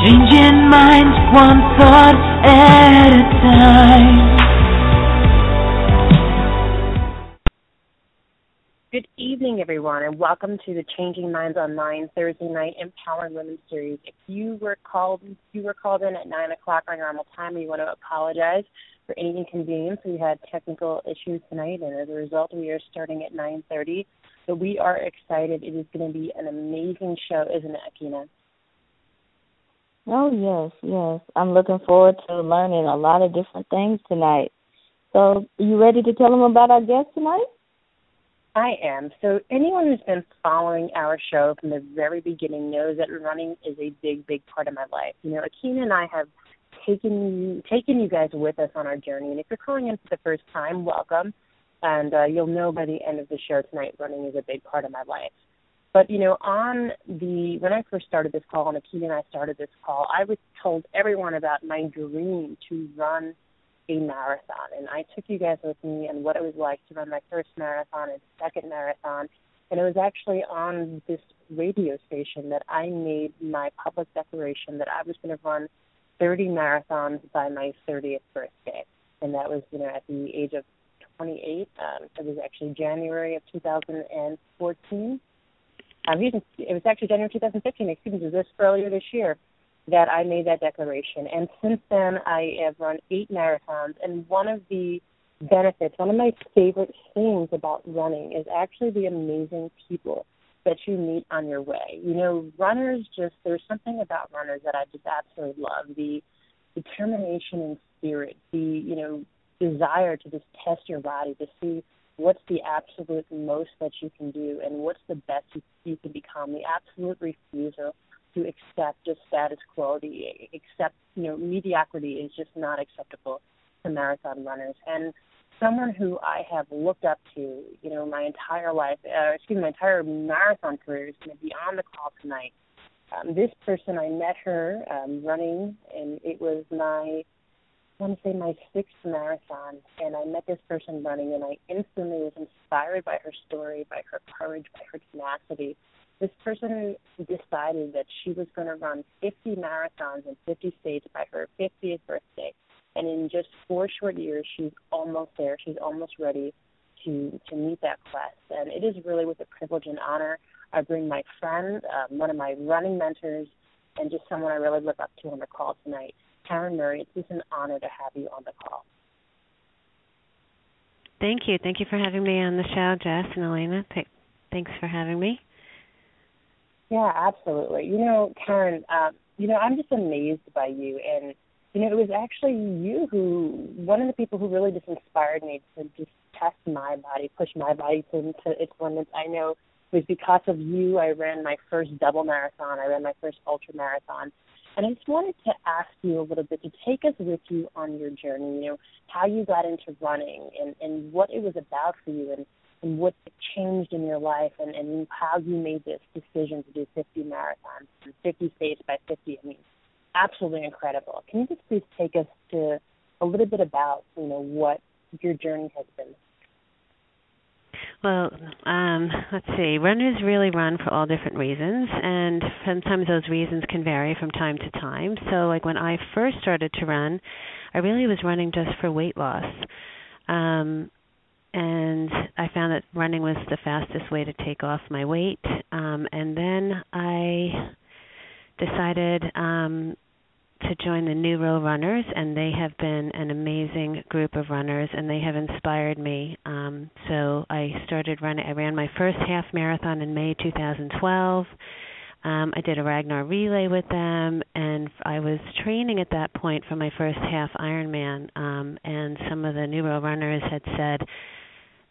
Changing minds one thought at a time. Good evening, everyone, and welcome to the Changing Minds Online Thursday Night Empowering Women series. If you were called in at 9 o'clock our normal time, we want to apologize for any inconvenience. We had technical issues tonight, and as a result, we are starting at 9:30. So we are excited. It is going to be an amazing show, isn't it, Akina? Oh, yes. I'm looking forward to learning a lot of different things tonight. So, are you ready to tell them about our guest tonight? I am. So anyone who's been following our show from the very beginning knows that running is a big, big part of my life. You know, Akina and I have taken you guys with us on our journey. And if you're calling in for the first time, welcome. And you'll know by the end of the show tonight, running is a big part of my life. But, you know, when I first started this call, and Akina and I started this call, I was told everyone about my dream to run a marathon. And I took you guys with me on what it was like to run my first marathon and second marathon. And it was actually on this radio station that I made my public declaration that I was going to run 30 marathons by my 30th birthday. And that was, you know, at the age of 28. It was actually January of 2014. It was actually January 2015, it was this earlier this year that I made that declaration. And since then, I have run 8 marathons. And one of the benefits, one of my favorite things about running is actually the amazing people that you meet on your way. You know, there's something about runners that I just absolutely love. The determination and spirit, the, you know, desire to just test your body, to see what's the absolute most that you can do and what's the best you can become, the absolute refusal to accept just status quo, mediocrity is just not acceptable to marathon runners. And someone who I have looked up to, you know, my entire life, my entire marathon career is going to be on the call tonight. This person, I met her running, and it was my 6th marathon, and I met this person running, and I instantly was inspired by her story, by her courage, by her tenacity. This person decided that she was going to run 50 marathons in 50 states by her 50th birthday, and in just 4 short years, she's almost there. She's almost ready to meet that quest, and it is really with a privilege and honor. I bring my friend, one of my running mentors, and just someone I really look up to on the call tonight. Karen Murray, it's just an honor to have you on the call. Thank you. Thank you for having me on the show, Jess and Elena. Thanks for having me. Yeah, absolutely. You know, Karen, I'm just amazed by you. And, you know, it was actually one of the people who really just inspired me to just test my body, push my body to its limits. I know it was because of you I ran my first double marathon. I ran my first ultra marathon. And I just wanted to ask you a little bit to take us with you on your journey, you know, how you got into running and what it was about for you and what changed in your life and how you made this decision to do 50 marathons and 50 states by 50. I mean, absolutely incredible. Can you just please take us to a little bit about, you know, what your journey has been? Well, let's see. Runners really run for all different reasons, and sometimes those reasons can vary from time to time. So, like when I first started to run, I really was running just for weight loss. And I found that running was the fastest way to take off my weight. And then I decided to join the New Row Runners, and they have been an amazing group of runners, and they have inspired me. So I started running. I ran my first half marathon in May 2012. I did a Ragnar relay with them, and I was training at that point for my first half Ironman. And some of the New Row Runners had said,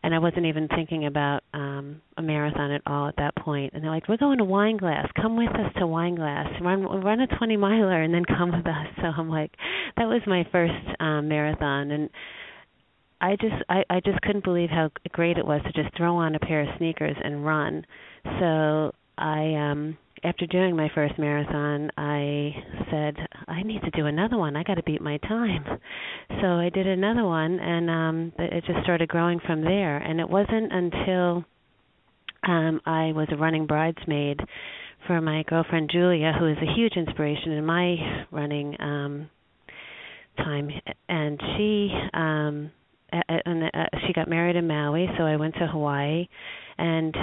and I wasn't even thinking about a marathon at all at that point. And they're like, "We're going to Wineglass. Come with us to Wineglass. Run a 20-miler and then come with us." So I'm like, that was my first marathon. And I just couldn't believe how great it was to just throw on a pair of sneakers and run. So after doing my first marathon, I said, I need to do another one. I got to beat my time. So I did another one, and it just started growing from there. And it wasn't until I was a running bridesmaid for my girlfriend Julia, who is a huge inspiration in my running time, and she got married in Maui, so I went to Hawaii, and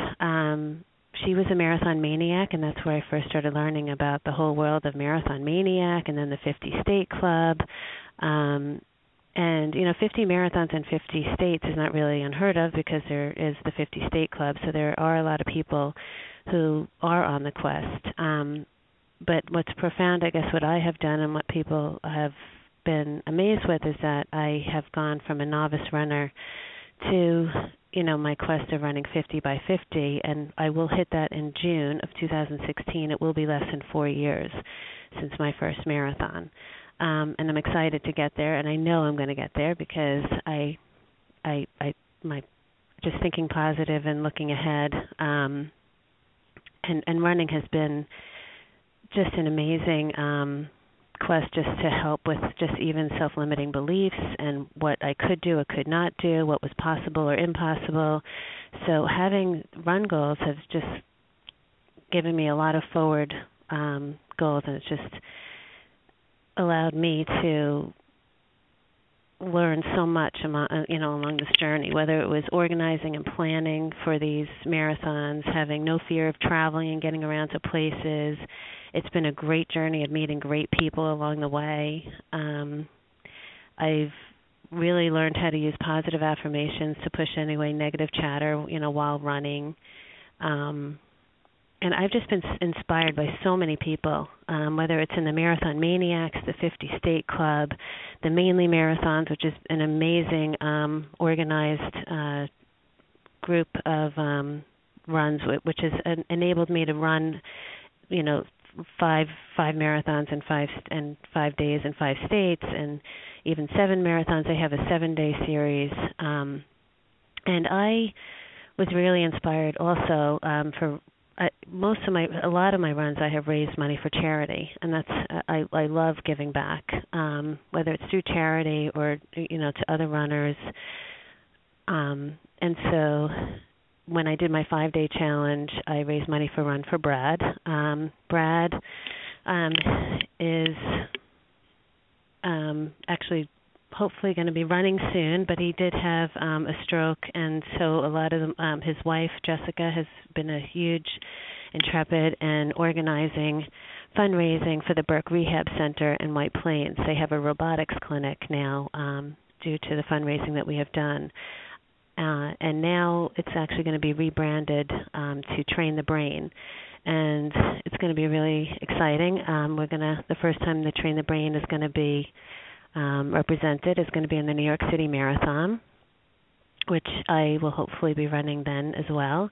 she was a marathon maniac, and that's where I first started learning about the whole world of Marathon Maniac, and then the 50 State Club. And 50 marathons in 50 states is not really unheard of because there is the 50 State Club, so there are a lot of people who are on the quest. But what's profound, I guess, what I have done and what people have been amazed with is that I have gone from a novice runner to, my quest of running 50 by 50, and I will hit that in June of 2016. It will be less than 4 years since my first marathon. And I'm excited to get there, and I know I'm going to get there because my just thinking positive and looking ahead, and running has been just an amazing quest just to help with just even self-limiting beliefs and what I could do or could not do, what was possible or impossible. So having run goals has just given me a lot of forward goals, and it's just allowed me to learn so much along this journey, whether it was organizing and planning for these marathons, having no fear of traveling and getting around to places. It's been a great journey of meeting great people along the way. I've really learned how to use positive affirmations to push away negative chatter, while running. And I've just been inspired by so many people, whether it's in the Marathon Maniacs, the 50 State Club, the Mainly Marathons, which is an amazing organized group of runs, which has enabled me to run, five marathons in 5 days in 5 states, and even 7 marathons. They have a 7-day series, and I was really inspired also for. A lot of my runs, I have raised money for charity, and that's I love giving back, whether it's through charity or to other runners. And so when I did my 5-day challenge, I raised money for Run for Brad. Brad is actually hopefully going to be running soon, but he did have a stroke, and so a lot of his wife Jessica has been a huge intrepid and organizing fundraising for the Burke Rehab Center in White Plains. They have a robotics clinic now due to the fundraising that we have done, and now it's actually going to be rebranded to Train the Brain, and it's going to be really exciting. The first time the Train the Brain is going to be represented is going to be in the New York City Marathon, which I will hopefully be running then as well.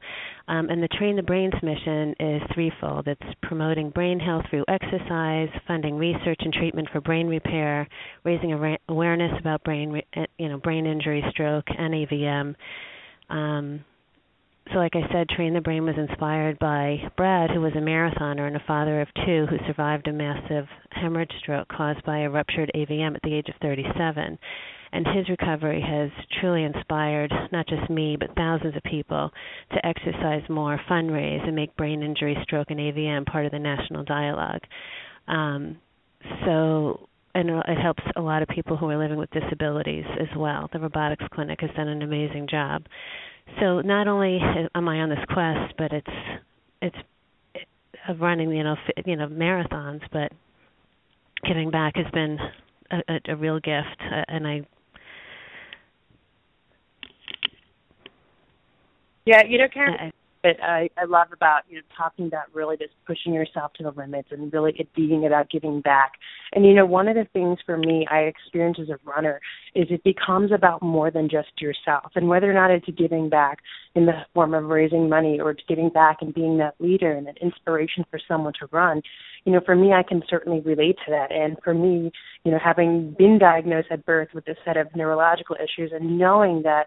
And the Train the Brain's mission is threefold. It's promoting brain health through exercise, funding research and treatment for brain repair, raising awareness about brain injury, stroke, and AVM. So like I said, Train the Brain was inspired by Brad, who was a marathoner and a father of 2 who survived a massive hemorrhage stroke caused by a ruptured AVM at the age of 37. And his recovery has truly inspired not just me, but thousands of people to exercise more, fundraise, and make brain injury, stroke, and AVM part of the national dialogue. And it helps a lot of people who are living with disabilities as well. The robotics clinic has done an amazing job. So not only am I on this quest, but it's running marathons, but giving back has been a real gift, and I. Yeah, Karen, that I love about talking about really just pushing yourself to the limits and really it being about giving back. And one of the things for me I experience as a runner is it becomes about more than just yourself, and whether or not it's giving back in the form of raising money or it's giving back and being that leader and that inspiration for someone to run. For me, I can certainly relate to that. And for me, having been diagnosed at birth with this set of neurological issues and knowing that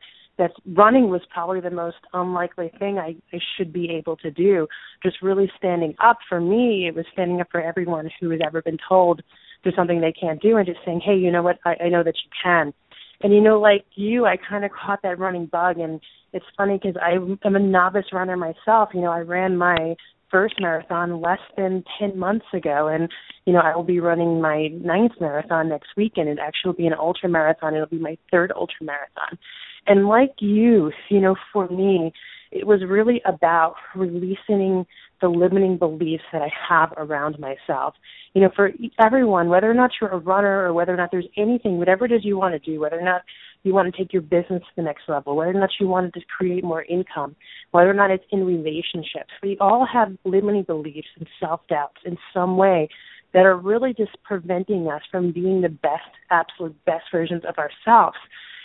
running was probably the most unlikely thing I should be able to do. Just really standing up for me, it was standing up for everyone who has ever been told there's something they can't do and just saying, hey, you know what, I know that you can. And, like you, I kind of caught that running bug. And it's funny because I'm a novice runner myself. I ran my first marathon less than 10 months ago, and, I will be running my 9th marathon next weekend. It actually will be an ultra marathon. It'll be my 3rd ultra marathon. And like you, for me, it was really about releasing the limiting beliefs that I have around myself. For everyone, whether or not you're a runner or whether or not there's anything, whatever it is you want to do, whether or not you want to take your business to the next level, whether or not you want to create more income, whether or not it's in relationships, we all have limiting beliefs and self-doubts in some way that are really just preventing us from being the best, absolute best versions of ourselves.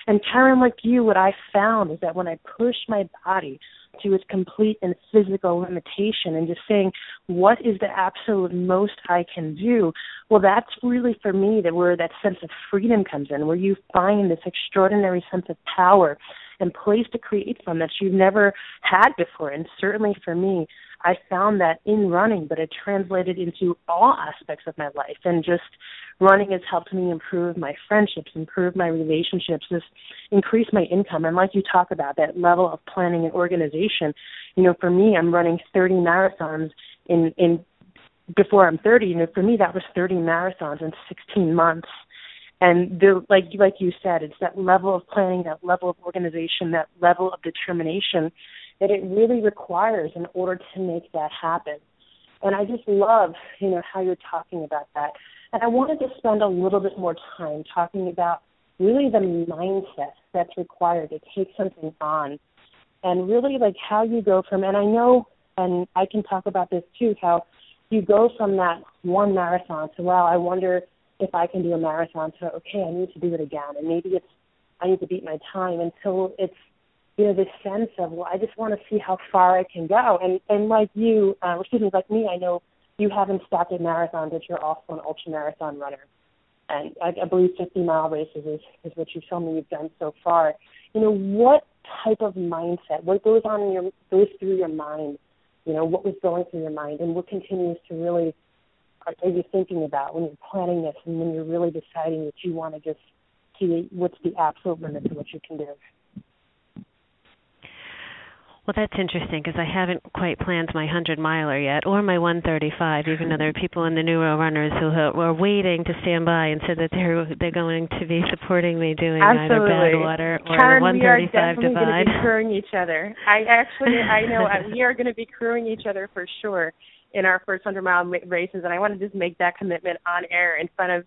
And Karen, like you, what I found is that when I push my body to its complete and physical limitation and just saying, what is the absolute most I can do? Well, that's really for me where that sense of freedom comes in, where you find this extraordinary sense of power and place to create from that you've never had before. And certainly for me, I found that in running, but it translated into all aspects of my life. And just running has helped me improve my friendships, improve my relationships, just increase my income. And like you talk about, that level of planning and organization, for me, I'm running 30 marathons in before I'm 30. For me, that was 30 marathons in 16 months. And like you said, it's that level of planning, that level of organization, that level of determination that it really requires in order to make that happen. And I just love, how you're talking about that. And I wanted to spend a little bit more time talking about really the mindset that's required to take something on, and really like how you go from, and I know, and I can talk about this too, how you go from that one marathon to, wow, I wonder if I can do a marathon, to, okay, I need to do it again. And maybe it's, I need to beat my time, until it's, this sense of, well, I just want to see how far I can go. And like you, like me, I know you haven't stopped at marathons, but you're also an ultra-marathon runner. And I believe 50-mile races is what you told me you've done so far. What type of mindset, what goes through your mind, what was going through your mind, and what continues to really, are you thinking about when you're planning this and when you're really deciding that you want to just see what's the absolute limit to what you can do? Well, that's interesting, because I haven't quite planned my 100-miler yet, or my 135, even though there are people in the Neuro Runners who are waiting to stand by and said that they're going to be supporting me doing Absolutely. either Badwater or Karen, the 135 we are definitely divide. going to be crewing each other. I know we are going to be crewing each other for sure in our first 100-mile races, and I want to just make that commitment on air in front of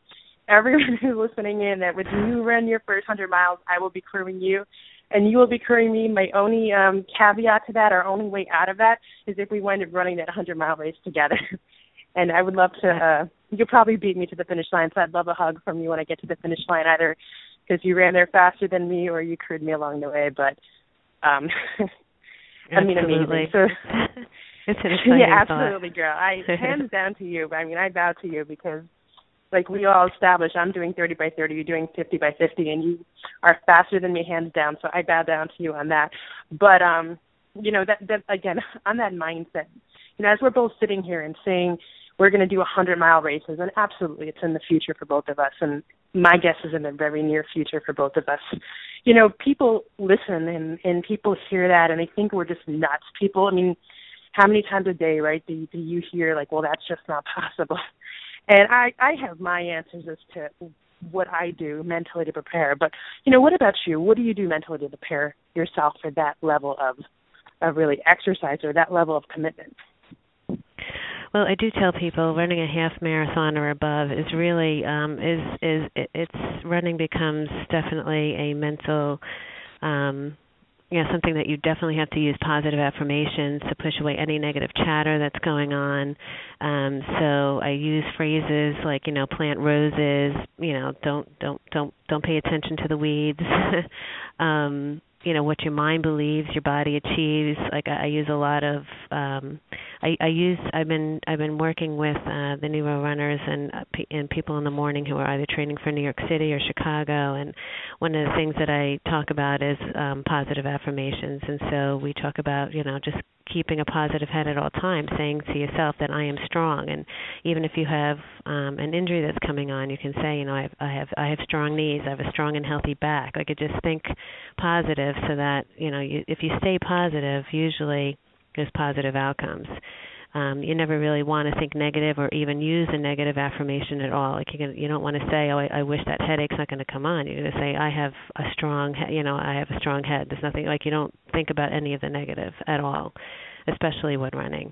everyone who's listening in, that when you run your first 100 miles, I will be crewing you. And you will be crewing me. My only caveat to that, our only way out of that, is if we wind up running that 100-mile race together. And I would love to, you'll probably beat me to the finish line, so I'd love a hug from you when I get to the finish line, either because you ran there faster than me or you crewed me along the way. But, amazing. So, it's an exciting yeah, absolutely, girl. Hands down to you. I bow to you, because like we all established, I'm doing 30 by 30, you're doing 50 by 50, and you are faster than me, hands down, so I bow down to you on that. But, that again, on that mindset, as we're both sitting here and saying we're going to do 100-mile races, and absolutely it's in the future for both of us, and my guess is in the very near future for both of us. People listen and people hear that, and they think we're just nuts. People, how many times a day, right, do you hear, like, well, that's just not possible? And I have my answers as to what I do mentally to prepare. But, what about you? What do you do mentally to prepare yourself for that level of really exercise, or that level of commitment? Well, I do tell people running a half marathon or above is really running becomes definitely a mental something that you definitely have to use positive affirmations to push away any negative chatter that's going on. So I use phrases like, plant roses, don't pay attention to the weeds. What your mind believes, your body achieves. Like I use a lot of I've been working with the Neuro Runners and people in the morning who are either training for New York City or Chicago, and one of the things that I talk about is positive affirmations. And so we talk about just keeping a positive head at all times, saying to yourself that I am strong. And even if you have an injury that's coming on, you can say, I have strong knees, I have a strong and healthy back. Like, just think positive, so that if you stay positive, usually there's positive outcomes. You never really want to think negative or even use a negative affirmation at all. Like you don't want to say, "Oh, I wish that headache's not going to come on." You're going to say, "I have a strong, I have a strong head." There's nothing like you don't think about any of the negative at all, especially when running.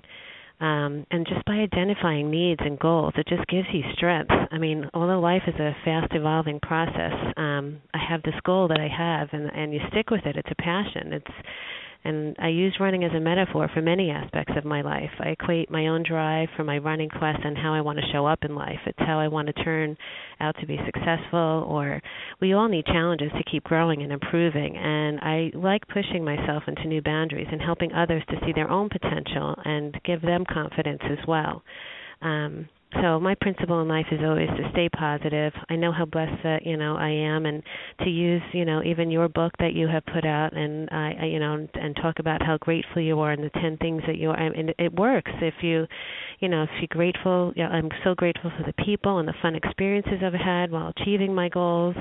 And just by identifying needs and goals, it just gives you strength. I mean, although life is a fast evolving process, I have this goal that I have, and you stick with it. It's a passion. And I use running as a metaphor for many aspects of my life. I equate my own drive for my running quest and how I want to show up in life. It's how I want to turn out to be successful, or we all need challenges to keep growing and improving. And I like pushing myself into new boundaries and helping others to see their own potential and give them confidence as well. So my principle in life is always to stay positive. I know how blessed that, I am, and to use, even your book that you have put out, and and talk about how grateful you are and the 10 things that you are. I mean, it works if you're grateful. I'm so grateful for the people and the fun experiences I've had while achieving my goals.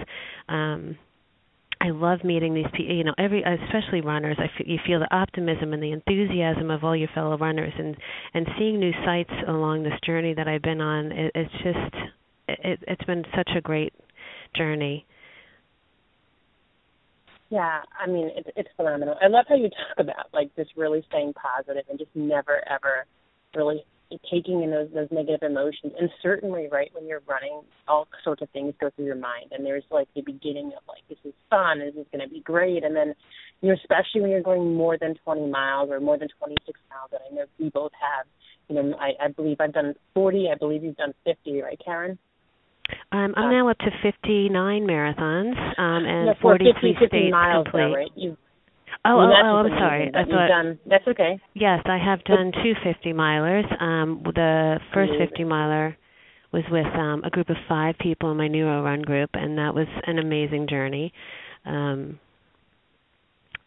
I love meeting these people, especially runners. You feel the optimism and the enthusiasm of all your fellow runners, and seeing new sights along this journey that I've been on. It's been such a great journey. Yeah, I mean, it's phenomenal. I love how you talk about, just really staying positive and just never, ever really taking in those negative emotions. And certainly, right, when you're running, all sorts of things go through your mind. And there's, the beginning of, this is fun, this is going to be great. And then, especially when you're going more than 20 miles or more than 26 miles, and I know we both have, I believe I've done 40. I believe you've done 50, right, Karen? I'm now up to 59 marathons and 43 states miles complete. Though, right? I'm sorry. I thought that's okay. Yes, I have done 2 50-milers. The first 50-miler was with a group of 5 people in my Neuro Run group, and that was an amazing journey. That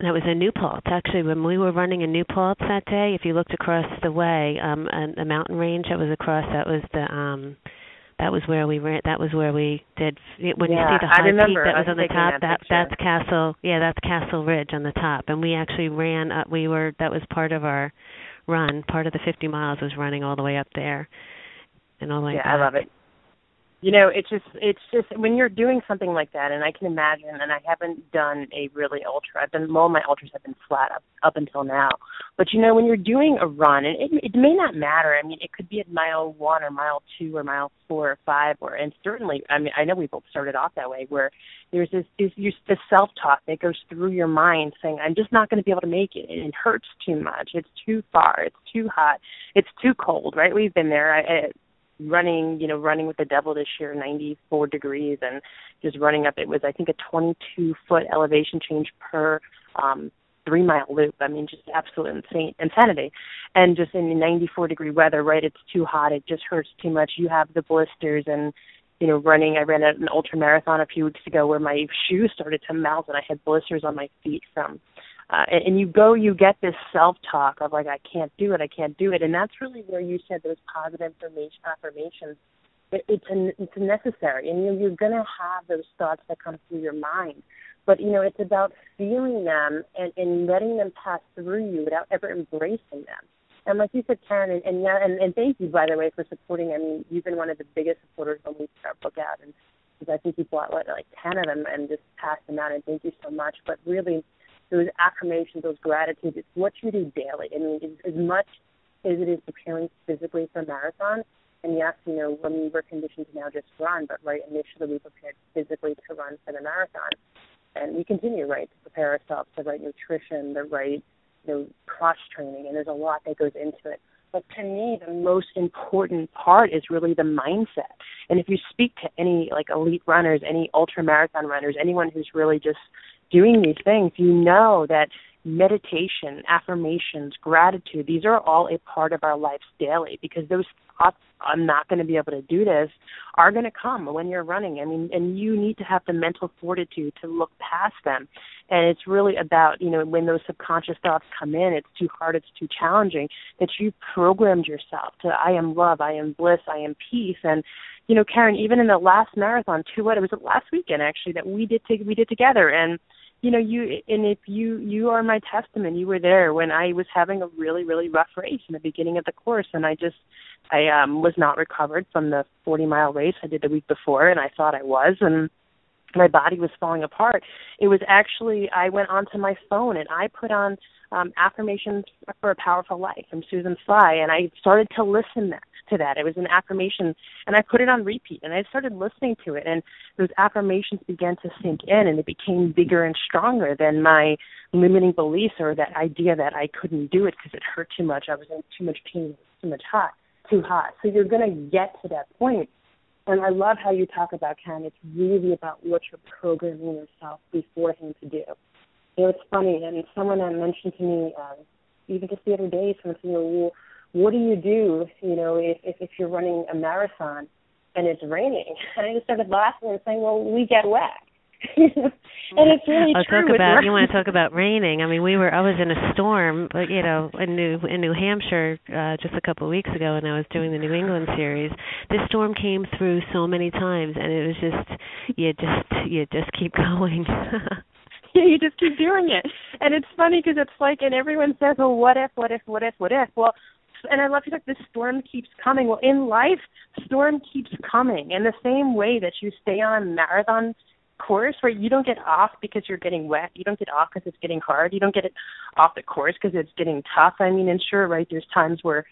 was in New Paltz. Actually, when we were running in New Paltz that day, if you looked across the way, a mountain range that was across, that was where we ran. That was where we did. When you see the high peak that was on the top, that's Castle. Yeah, that's Castle Ridge on the top. And we actually ran. That was part of our run. Part of the 50 miles was running all the way up there, and all the way back. I love it. It's just when you're doing something like that, and I can imagine. And I haven't done a really ultra. All my ultras have been flat up until now. But when you're doing a run, and it may not matter. I mean, it could be at mile 1 or mile 2 or mile 4 or 5, and certainly, I mean, I know we both started off that way, where there's this self-talk that goes through your mind saying, "I'm just not going to be able to make it. It hurts too much. It's too far. It's too hot. It's too cold." Right? We've been there. Running with the devil this year, 94 degrees, and just running up. It was, I think, a 22-foot elevation change per 3-mile loop. I mean, just absolute insanity. And just in the 94-degree weather, right, it's too hot. It just hurts too much. You have the blisters and, running. I ran an ultra marathon a few weeks ago where my shoes started to melt and I had blisters on my feet from and you get this self-talk of I can't do it. And that's really where you said those positive affirmations. It's necessary. And you're going to have those thoughts that come through your mind. But, it's about feeling them and letting them pass through you without ever embracing them. And like you said, Karen, and thank you, by the way, for supporting. I mean, you've been one of the biggest supporters when we put our book out. And I think you bought, 10 of them and just passed them out. And thank you so much. But really, those affirmations, those gratitudes, it's what you do daily. I mean, as much as it is preparing physically for a marathon, and yes, when we were conditioned to now just run, but initially we prepared physically to run for the marathon. And we continue, to prepare ourselves, the right nutrition, the right, cross-training, and there's a lot that goes into it. But to me, the most important part is really the mindset. And if you speak to any, elite runners, any ultra-marathon runners, anyone who's really just doing these things, that meditation, affirmations, gratitude, these are all a part of our lives daily, because those thoughts, I'm not going to be able to do this, are going to come when you're running. I mean, and you need to have the mental fortitude to look past them. And it's really about, when those subconscious thoughts come in, it's too hard, it's too challenging, that you programmed yourself to, I am love, I am bliss, I am peace. And, Karen, even in the last marathon, it was last weekend, actually, that we did together. And, if you are my testament. You were there when I was having a really, really rough race in the beginning of the course, and I was not recovered from the 40-mile race I did the week before, and I thought I was, and my body was falling apart. It was actually, I went onto my phone and I put on Affirmations for a Powerful Life from Susan Fry, and I started to listen to that. It was an affirmation, and I put it on repeat, and I started listening to it, and those affirmations began to sink in, and it became bigger and stronger than my limiting beliefs or that idea that I couldn't do it because it hurt too much. I was in too much pain, too hot. So you're going to get to that point. And I love how you talk about, Ken, it's really about what you're programming yourself beforehand to do. It's funny, and someone mentioned to me, even just the other day, someone said, well, what do you do, if you're running a marathon and it's raining? And I just started laughing and saying, well, we get wet. And it's really true. You want to talk about raining? I mean, I was in a storm, in New Hampshire just a couple of weeks ago, and I was doing the New England series. This storm came through so many times, and it was you just keep going. Yeah, you just keep doing it. And it's funny because it's like, and everyone says, well, what if? Well, and I love you, like, the storm keeps coming. Well, in life, storm keeps coming. In the same way that you stay on a marathon course, right? You don't get off because you're getting wet. You don't get off because it's getting hard. You don't get it off the course because it's getting tough. I mean, and sure, right, there's times where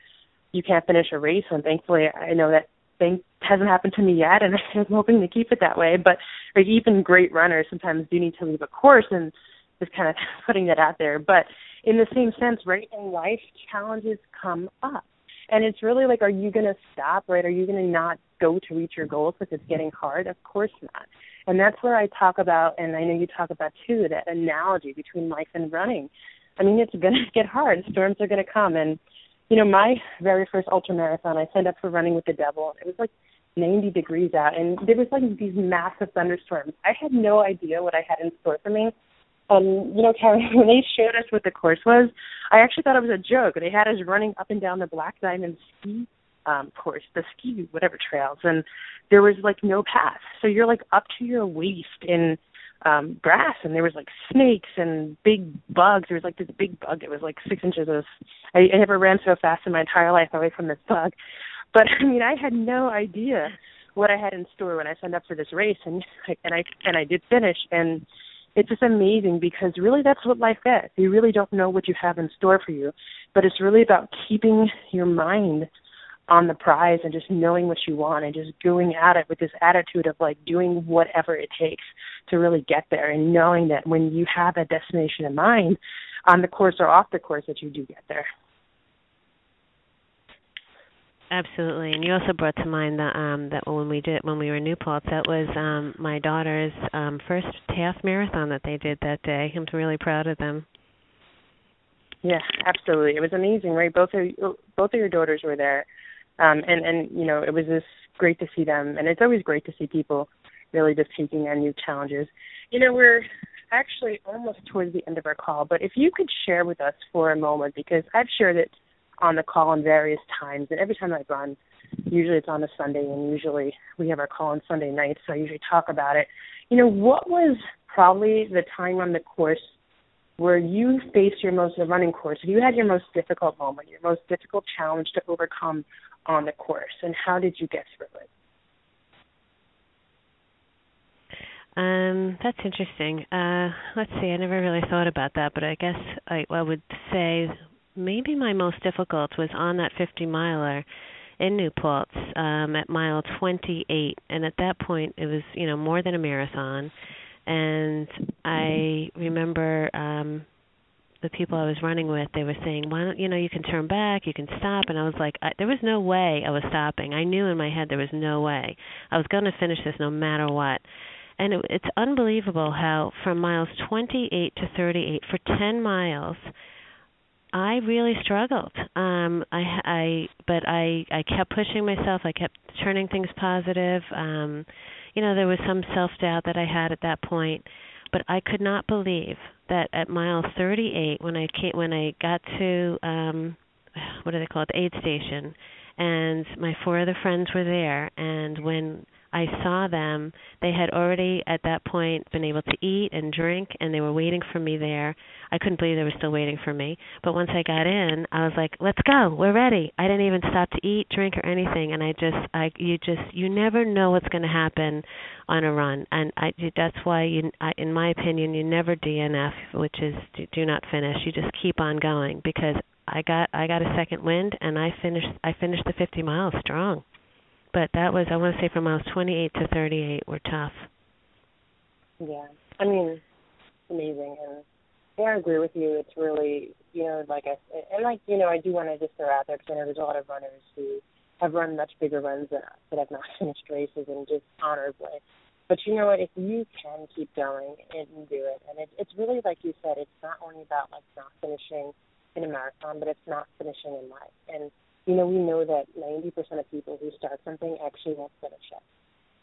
you can't finish a race, and thankfully I know that thing hasn't happened to me yet, and I'm hoping to keep it that way. But like, even great runners sometimes do need to leave a course, and just kind of putting that out there. But in the same sense, right, in life, challenges come up. And it's really like, are you going to stop, right? Are you going to not go to reach your goals because it's getting hard? Of course not. And that's where I talk about, and I know you talk about too, that analogy between life and running. I mean, it's going to get hard. Storms are going to come. And, my very first ultramarathon, I signed up for Running with the Devil. It was like 90 degrees out, and there was like these massive thunderstorms. I had no idea what I had in store for me. Karen, when they showed us what the course was, I actually thought it was a joke. They had us running up and down the Black Diamond ski course, the ski whatever trails, and there was like no path. So you're like up to your waist in grass, and there was like snakes and big bugs. There was like this big bug that was like 6 inches of. I never ran so fast in my entire life away from this bug. But I mean, I had no idea what I had in store when I signed up for this race, and I did finish, and it's just amazing because really that's what life is. You really don't know what you have in store for you, but it's really about keeping your mind on the prize and just knowing what you want and just going at it with this attitude of like doing whatever it takes to really get there, and knowing that when you have a destination in mind, on the course or off the course, that you do get there. Absolutely, and you also brought to mind that when we were in New Paltz, that was my daughter's first half marathon that they did that day. I'm really proud of them. Yeah, absolutely, it was amazing, right? Both of your daughters were there, and it was just great to see them, and it's always great to see people really just taking on new challenges. We're actually almost towards the end of our call, but if you could share with us for a moment, because I've shared it on the call on various times, and every time I run, usually it's on a Sunday, and usually we have our call on Sunday nights, so I usually talk about it. What was probably the time on the course where you faced the running course, you had your most difficult moment, your most difficult challenge to overcome on the course, and how did you get through it? That's interesting. Let's see, I never really thought about that, but I guess I would say maybe my most difficult was on that 50-miler in New Paltz at mile 28, and at that point it was, more than a marathon, and I remember the people I was running with, they were saying, why don't, you can turn back, you can stop, and I was like, there was no way I was stopping. I knew in my head there was no way. I was going to finish this no matter what. And it's unbelievable how from miles 28 to 38, for 10 miles, I really struggled. But I kept pushing myself. I kept turning things positive. There was some self-doubt that I had at that point, but I could not believe that at mile 38, when I got to what do they call it, the aid station, and my 4 other friends were there, and when I saw them. They had already, at that point, been able to eat and drink, and they were waiting for me there. I couldn't believe they were still waiting for me. But once I got in, I was like, "Let's go. We're ready." I didn't even stop to eat, drink, or anything. And you never know what's going to happen on a run, and that's why in my opinion, you never DNF, which is do not finish. You just keep on going, because I got a second wind, and I finished the 50 miles strong. But that was, I want to say, from miles 28 to 38 were tough. Yeah, I mean, amazing, and I agree with you. It's really, like I said, and I do want to just throw out there, because I know there's a lot of runners who have run much bigger runs than us that have not finished races and just honorably. But you know what? If you can keep going and do it, and it's really, like you said, it's not only about not finishing in a marathon, but it's not finishing in life. And we know that 90% of people who start something actually won't finish it.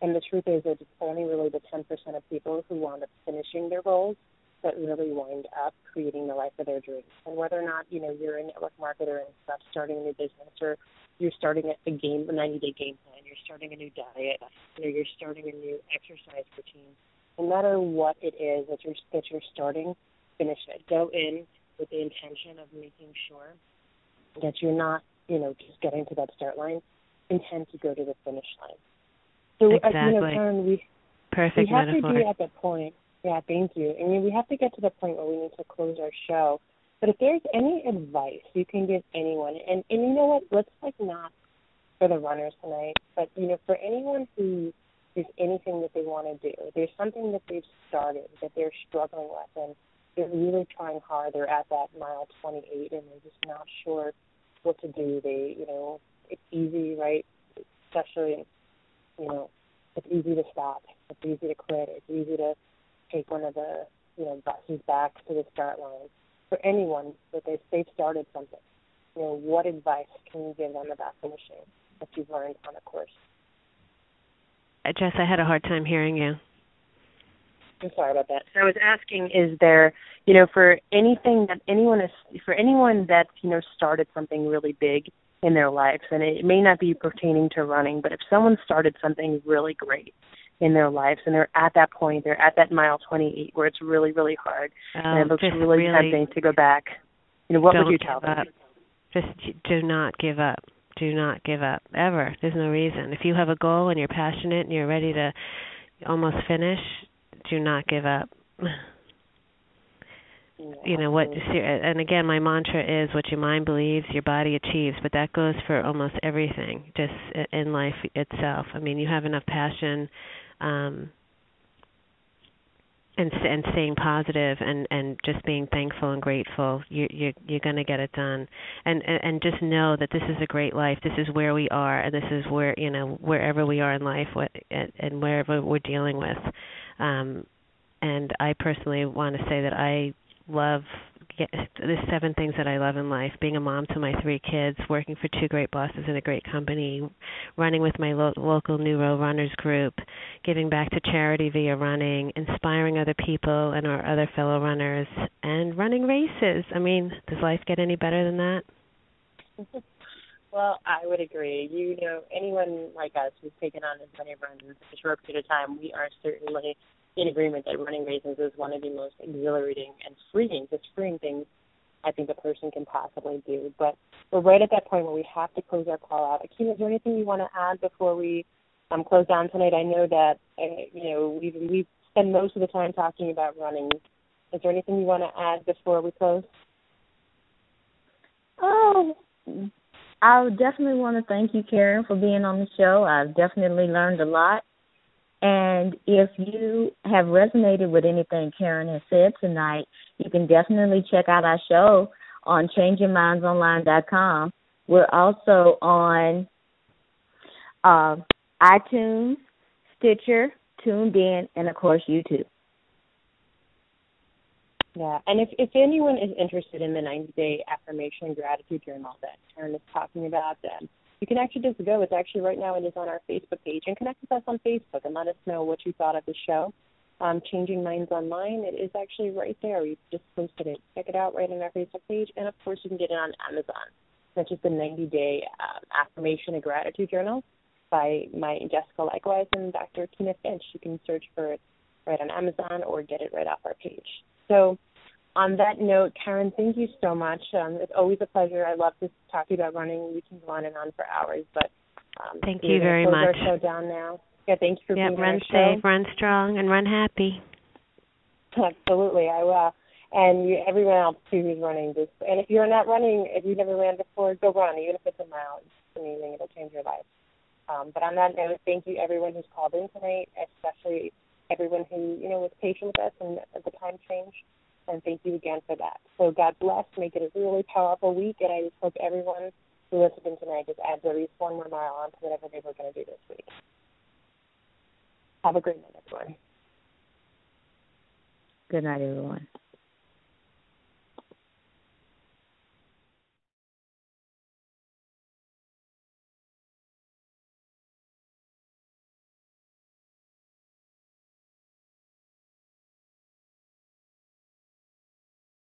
And the truth is that it's only really the 10% of people who wind up finishing their goals that really wind up creating the life of their dreams. And whether or not, you're a network marketer and stuff, starting a new business, or you're starting a 90-day game plan, you're starting a new diet, you're starting a new exercise routine, no matter what it is that you're starting, finish it. Go in with the intention of making sure that you're not, just getting to that start line, intend to go to the finish line. So, exactly. Karen, we have metaphor. to be at the point. Yeah, thank you. And we have to get to the point where we need to close our show. But if there's any advice you can give anyone, and you know what, let's not for the runners tonight, but for anyone who is anything that they want to do, there's something that they've started that they're struggling with, and they're really trying hard. They're at that mile 28, and they're just not sure what to do. It's easy, right? Especially, it's easy to stop. It's easy to quit. It's easy to take one of the, buses back to the start line. For anyone that they've started something, what advice can you give them about finishing that you've learned on a course? Jess, I had a hard time hearing you. I'm sorry about that. So I was asking, is there, for anything that for anyone that, started something really big in their lives, and it may not be pertaining to running, but if someone started something really great in their lives and they're at that point, they're at that mile 28 where it's really, really hard, and it looks really tempting to go back, what would you tell them? Just do not give up. Do not give up, ever. There's no reason. If you have a goal and you're passionate and you're ready to almost finish, do not give up. And again, my mantra is what your mind believes, your body achieves, but that goes for almost everything, just in life itself. I mean, you have enough passion and staying positive and just being thankful and grateful, you're going to get it done. And just know that this is a great life. This is where we are, and this is where, wherever we are in life and wherever we're dealing with. And I personally want to say that I love there's 7 things that I love in life: being a mom to my 3 kids, working for 2 great bosses in a great company, running with my local New Road Runners group, giving back to charity via running, inspiring other people and our other fellow runners, and running races. I mean, does life get any better than that? Well, I would agree. Anyone like us who's taken on as many runs in such a short period of time, we are certainly in agreement that running races is one of the most exhilarating and freeing things I think a person can possibly do. But we're right at that point where we have to close our call out. Akina, is there anything you want to add before we close down tonight? I know that we spend most of the time talking about running. Is there anything you want to add before we close? Oh, I would definitely want to thank you, Karen, for being on the show. I've definitely learned a lot. And if you have resonated with anything Karen has said tonight, you can definitely check out our show on changingmindsonline.com. We're also on iTunes, Stitcher, Tuned In, and, of course, YouTube. Yeah, and if anyone is interested in the 90-day affirmation gratitude journal that Karen is talking about, then you can actually just go. It's actually right now, it is on our Facebook page, and connect with us on Facebook and let us know what you thought of the show. Changing Minds Online, it is actually right there. We just posted it. Check it out right on our Facebook page, and, of course, you can get it on Amazon. That's just the 90-day affirmation and gratitude journal by my Jessica likewise and Dr. Kina Finch. You can search for it right on Amazon or get it right off our page. So on that note, Karen, thank you so much. It's always a pleasure. I love to talk to you about running. We can go on and on for hours, but thank you very much. Close our show down now. Yeah, thank you for being on our show. Run safe, run strong, and run happy. Absolutely, I will. And everyone else too who's running this. And if you're not running, if you've never ran before, go run. Even if it's a mile, it's amazing. It'll change your life. But on that note, thank you everyone who's called in tonight, especially everyone who was patient with us and at the time change. And thank you again for that. So God bless. Make it a really powerful week. And I just hope everyone who listened in tonight just adds at least one more mile on to whatever they were going to do this week. Have a great night, everyone. Good night, everyone.